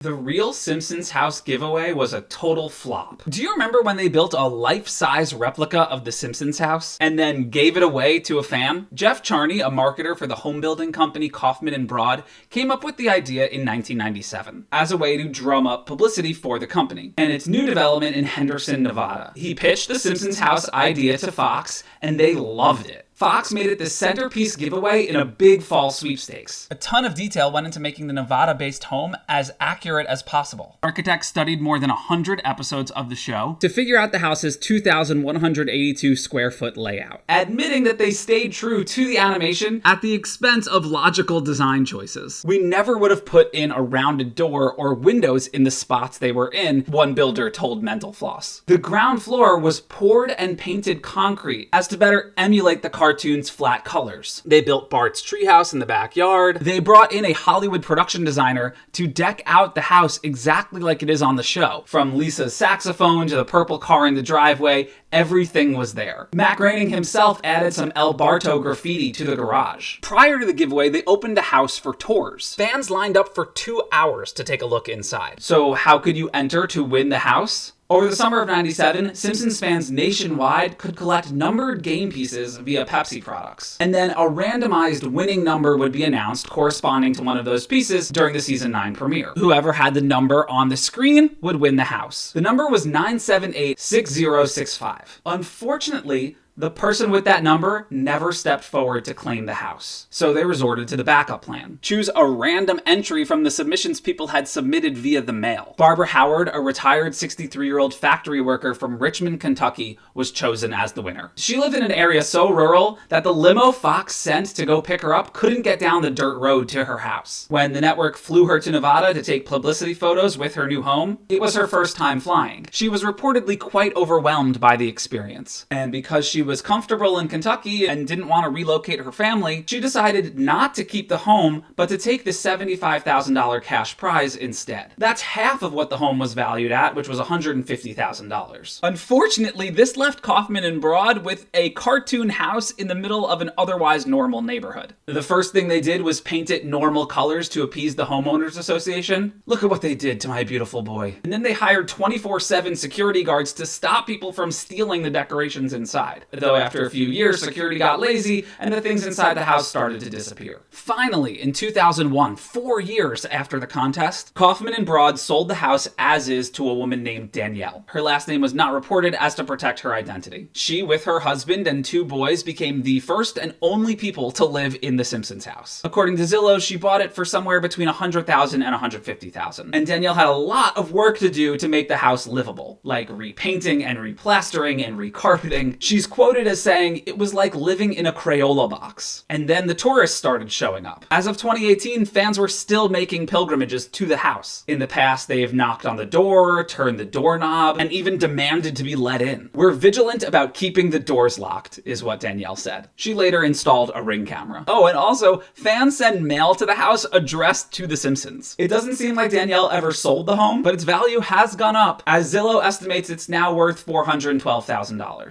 The real Simpsons house giveaway was a total flop. Do you remember when they built a life-size replica of the Simpsons house and then gave it away to a fan? Jeff Charney, a marketer for the home building company Kaufman and Broad, came up with the idea in 1997 as a way to drum up publicity for the company and its new development in Henderson, Nevada. He pitched the Simpsons house idea to Fox and they loved it. Fox made it the centerpiece giveaway in a big fall sweepstakes. A ton of detail went into making the Nevada-based home as accurate as possible. Architects studied more than 100 episodes of the show to figure out the house's 2,182 square foot layout, admitting that they stayed true to the animation at the expense of logical design choices. We never would have put in a rounded door or windows in the spots they were in, one builder told Mental Floss. The ground floor was poured and painted concrete as to better emulate the cartoon's flat colors. They built Bart's treehouse in the backyard. They brought in a Hollywood production designer to deck out the house exactly like it is on the show. From Lisa's saxophone to the purple car in the driveway, everything was there. Matt Groening himself added some El Barto graffiti to the garage. Prior to the giveaway, they opened the house for tours. Fans lined up for 2 hours to take a look inside. So how could you enter to win the house? Over the summer of '97, Simpsons fans nationwide could collect numbered game pieces via Pepsi products. And then a randomized winning number would be announced corresponding to one of those pieces during the season 9 premiere. Whoever had the number on the screen would win the house. The number was 9786065. Unfortunately, the person with that number never stepped forward to claim the house. So they resorted to the backup plan. Choose a random entry from the submissions people had submitted via the mail. Barbara Howard, a retired 63-year-old factory worker from Richmond, Kentucky, was chosen as the winner. She lived in an area so rural that the limo Fox sent to go pick her up couldn't get down the dirt road to her house. When the network flew her to Nevada to take publicity photos with her new home, it was her first time flying. She was reportedly quite overwhelmed by the experience. And because she was comfortable in Kentucky and didn't want to relocate her family, she decided not to keep the home, but to take the $75,000 cash prize instead. That's half of what the home was valued at, which was $150,000. Unfortunately, this left Kaufman and Broad with a cartoon house in the middle of an otherwise normal neighborhood. The first thing they did was paint it normal colors to appease the homeowners association. Look at what they did to my beautiful boy. And then they hired 24/7 security guards to stop people from stealing the decorations inside. Though after a few years, security got lazy and the things inside the house started to disappear. Finally, in 2001, 4 years after the contest, Kaufman and Broad sold the house as is to a woman named Danielle. Her last name was not reported as to protect her identity. She, with her husband and 2 boys, became the first and only people to live in the Simpsons house. According to Zillow, she bought it for somewhere between $100,000 and $150,000. And Danielle had a lot of work to do to make the house livable, like repainting and replastering and recarpeting. She's quoted as saying it was like living in a Crayola box. And then the tourists started showing up. As of 2018, fans were still making pilgrimages to the house. In the past, they've knocked on the door, turned the doorknob, and even demanded to be let in. We're vigilant about keeping the doors locked, is what Danielle said. She later installed a Ring camera. Oh, and also, fans send mail to the house addressed to The Simpsons. It doesn't seem like Danielle ever sold the home, but its value has gone up, as Zillow estimates it's now worth $412,000.